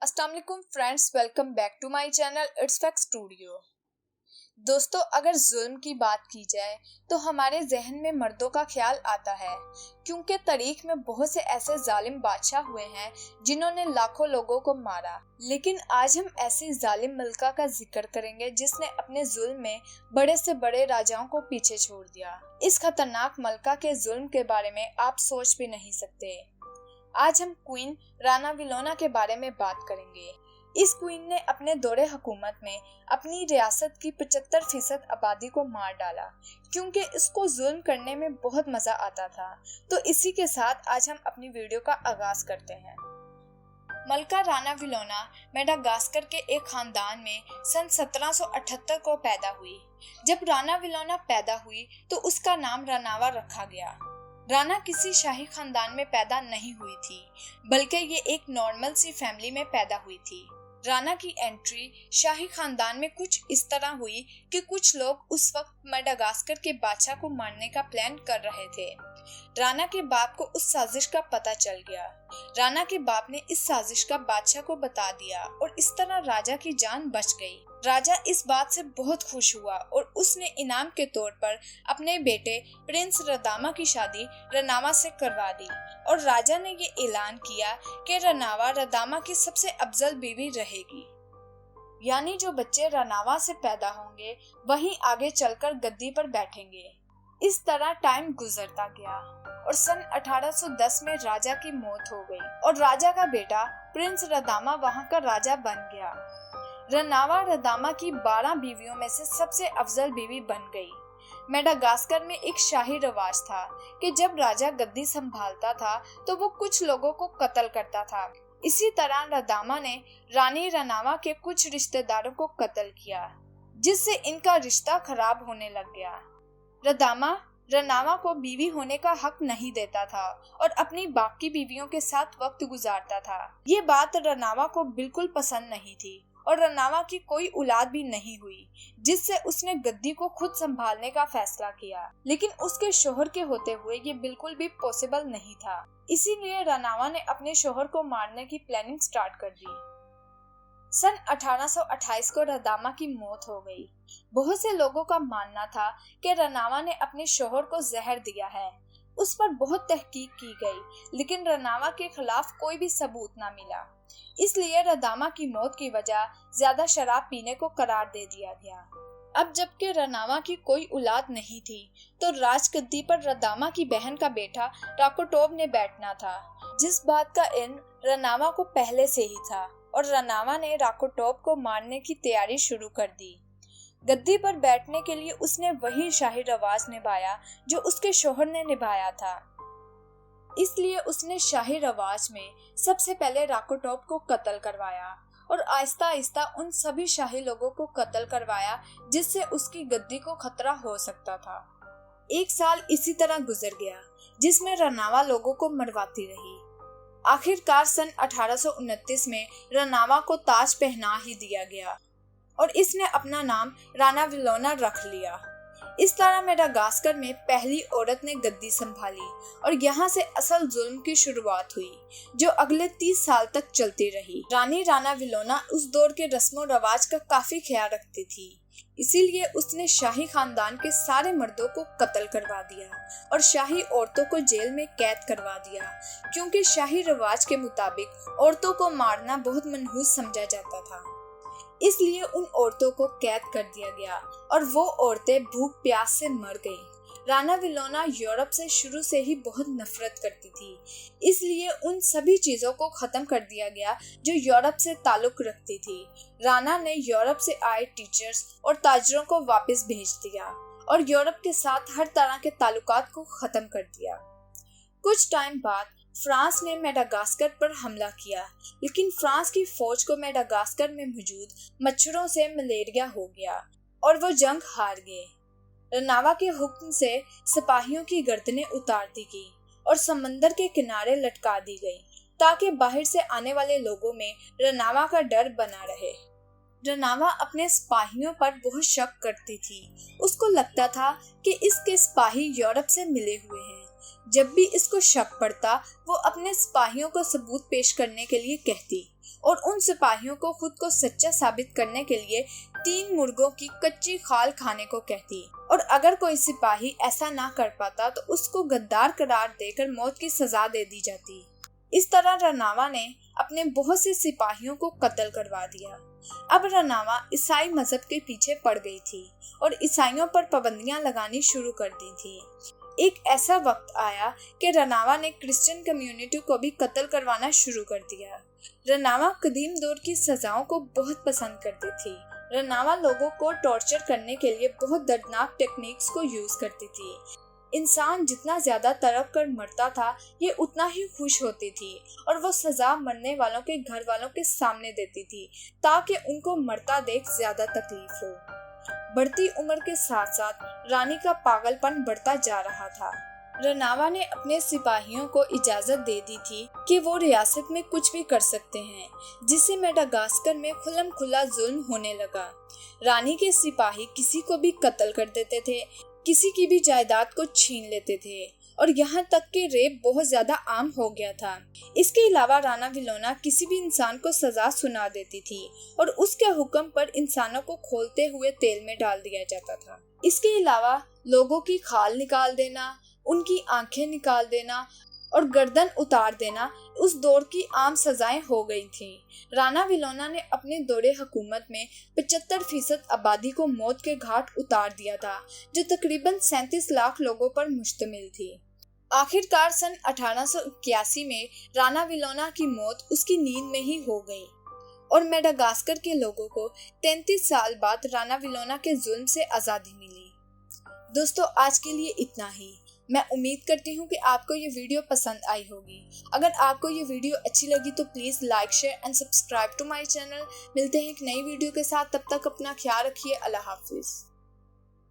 अस्सलाम वालेकुम friends, welcome back to my channel it's fact studio. दोस्तों, अगर जुल्म की बात की जाए तो हमारे जहन में मर्दों का ख्याल आता है, क्योंकि तारीख में बहुत से ऐसे जालिम बादशाह हुए हैं जिन्होंने लाखों लोगों को मारा। लेकिन आज हम ऐसी जालिम मलका का जिक्र करेंगे जिसने अपने जुल्म में बड़े से बड़े राजाओं को पीछे छोड़ दिया। इस खतरनाक मलका के जुल्म के बारे में आप सोच भी नहीं सकते। आज हम क्वीन राना विलोना के बारे में बात करेंगे। इस क्वीन ने अपने दौरे हुकूमत में अपनी रियासत की 75% आबादी को मार डाला, क्योंकि इसको जुल्म करने में बहुत मजा आता था। तो इसी के साथ आज हम अपनी वीडियो का आगाज करते हैं। मलका राना विलोना मेडागास्कर के एक खानदान में सन 1778 को पैदा हुई। जब राना विलोना पैदा हुई तो उसका नाम रनावा रखा गया। राना किसी शाही खानदान में पैदा नहीं हुई थी, बल्कि ये एक नॉर्मल सी फैमिली में पैदा हुई थी। राना की एंट्री शाही खानदान में कुछ इस तरह हुई कि कुछ लोग उस वक्त मेडागास्कर के बादशाह को मारने का प्लान कर रहे थे। राना के बाप को उस साजिश का पता चल गया। राना के बाप ने इस साजिश का बादशाह को बता दिया और इस तरह राजा की जान बच गई। राजा इस बात से बहुत खुश हुआ और उसने इनाम के तौर पर अपने बेटे प्रिंस रदामा की शादी रनावा से करवा दी और राजा ने ये ऐलान किया कि रनावा रदामा की सबसे अफजल बीवी रहेगी। यानी जो बच्चे रनावा से पैदा होंगे वही आगे चलकर गद्दी पर बैठेंगे। इस तरह टाइम गुजरता गया और सन 1810 में राजा की मौत हो गई और राजा का बेटा प्रिंस रदामा वहां का राजा बन गया। रनावा रदामा की 12 बीवियों में से सबसे अफजल बीवी बन गई। मेडागास्कर में एक शाही रिवाज था कि जब राजा गद्दी संभालता था तो वो कुछ लोगों को कत्ल करता था। इसी तरह रदामा ने रानी रनावा के कुछ रिश्तेदारों को कत्ल किया, जिससे इनका रिश्ता खराब होने लग गया। रदामा रनावा को बीवी होने का हक नहीं देता था और अपनी बाकी बीवियों के साथ वक्त गुजारता था। ये बात रनावा को बिल्कुल पसंद नहीं थी और रनावा की कोई औलाद भी नहीं हुई, जिससे उसने गद्दी को खुद संभालने का फैसला किया। लेकिन उसके शोहर के होते हुए ये बिल्कुल भी पॉसिबल नहीं था। इसीलिए रनावा ने अपने शोहर को मारने की प्लानिंग स्टार्ट कर दी। सन 1828 को रदामा की मौत हो गई। बहुत से लोगों का मानना था कि रनावा ने अपने शोहर को जहर दिया है। उस पर बहुत तहकीक की गई, लेकिन रनावा के खिलाफ कोई भी सबूत न मिला। इसलिए रदामा की मौत की वजह ज्यादा शराब पीने को करार दे दिया गया। अब जबकि रनावा की औऔलाद नहीं थी तो राजगद्दी पर रदामा की बहन का बेटा राकोटोव ने बैठना था, जिस बात का इल्म रनावा को पहले से ही था और रनावा ने राकोटोव को मारने की तैयारी शुरू कर दी। गद्दी पर बैठने के लिए उसने वही शाही रिवाज निभाया जो उसके शोहर ने निभाया था। इसलिए उसने शाही रिवाज में सबसे पहले राकोटोव को कत्ल करवाया और आहिस्ता आहिस्ता उन सभी शाही लोगों को कत्ल करवाया जिससे उसकी गद्दी को खतरा हो सकता था। एक साल इसी तरह गुजर गया जिसमें रनावा लोगों को मरवाती रही। आखिरकार सन 1829 में रनावा को ताज पहना ही दिया गया और इसने अपना नाम राना विलोना रख लिया। इस तरह मेडागास्कर में पहली औरत ने गद्दी संभाली और यहाँ से असल जुल्म की शुरुआत हुई, जो अगले 30 साल तक चलती रही। रानी राना विलोना उस दौर के रस्मों रवाज का काफी ख्याल रखती थी, इसीलिए उसने शाही खानदान के सारे मर्दों को कत्ल करवा दिया और शाही औरतों को जेल में कैद करवा दिया, क्योंकि शाही रिवाज के मुताबिक औरतों को मारना बहुत मनहूस समझा जाता था। इसलिए उन औरतों को कैद कर दिया गया और वो औरतें भूख प्यास से मर गईं। राना विलोना यूरोप से शुरू से ही बहुत नफरत करती थी, इसलिए उन सभी चीजों को खत्म कर दिया गया जो यूरोप से ताल्लुक रखती थी। राना ने यूरोप से आए टीचर्स और ताजरों को वापस भेज दिया और यूरोप के साथ हर तरह के ताल्लुकात को खत्म कर दिया। कुछ टाइम बाद फ्रांस ने मेडागास्कर पर हमला किया, लेकिन फ्रांस की फौज को मेडागास्कर में मौजूद मच्छरों से मलेरिया हो गया और वो जंग हार गए। रनावा के हुक्म से सिपाहियों की गर्दनें उतार दी गई और समंदर के किनारे लटका दी गई, ताकि बाहर से आने वाले लोगों में रनावा का डर बना रहे। रनावा अपने सिपाहियों पर बहुत शक करती थी। उसको लगता था कि इसके सिपाही यूरोप से मिले हुए हैं। जब भी इसको शक पड़ता वो अपने सिपाहियों को सबूत पेश करने के लिए कहती और उन सिपाहियों को खुद को सच्चा साबित करने के लिए 3 मुर्गों की कच्ची खाल खाने को कहती और अगर कोई सिपाही ऐसा ना कर पाता तो उसको गद्दार करार देकर मौत की सजा दे दी जाती। इस तरह रनावा ने अपने बहुत से सिपाहियों को कत्ल करवा दिया। अब रनावा ईसाई मजहब के पीछे पड़ गई थी और ईसाइयों पर पाबंदियां लगानी शुरू कर दी थी। एक ऐसा वक्त आया कि रनावा ने क्रिश्चियन कम्युनिटी को भी कत्ल करवाना शुरू कर दिया। रनावा कदीम दौर की सजाओं को बहुत पसंद करती थी। रनावा लोगों को टॉर्चर करने के लिए बहुत दर्दनाक टेक्निक्स को यूज करती थी। इंसान जितना ज्यादा तड़प कर मरता था ये उतना ही खुश होती थी और वो सजा मरने वालों के घर वालों के सामने देती थी ताकि उनको मरता देख ज्यादा तकलीफ हो। बढ़ती उम्र के साथ साथ रानी का पागलपन बढ़ता जा रहा था। रनावा ने अपने सिपाहियों को इजाजत दे दी थी कि वो रियासत में कुछ भी कर सकते हैं, जिससे मेडागास्कर में खुल्लम खुल्ला जुल्म होने लगा। रानी के सिपाही किसी को भी कत्ल कर देते थे, किसी की भी जायदाद को छीन लेते थे और यहाँ तक कि रेप बहुत ज्यादा आम हो गया था। इसके अलावा राना विलोना किसी भी इंसान को सजा सुना देती थी और उसके हुक्म पर इंसानों को खोलते हुए तेल में डाल दिया जाता था। इसके अलावा लोगों की खाल निकाल देना, उनकी आंखें निकाल देना और गर्दन उतार देना उस दौर की आम सजाएं हो गई थी। राना विलोना ने अपने दौरे हुकूमत में 75% आबादी को मौत के घाट उतार दिया था, जो तकरीबन 37 लाख लोगों पर मुश्तमिल थी। आखिरकार सन 1881 में राना विलोना की मौत उसकी नींद में ही हो गई और मेडागास्कर के लोगों को 33 साल बाद राना विलोना के जुल्म से आज़ादी मिली। दोस्तों, आज के लिए इतना ही। मैं उम्मीद करती हूँ कि आपको ये वीडियो पसंद आई होगी। अगर आपको ये वीडियो अच्छी लगी तो please like, share and subscribe to my channel. मिलते हैं एक नई वीडियो के साथ, तब तक अपना ख्याल रखिए। अल्लाह हाफिज़।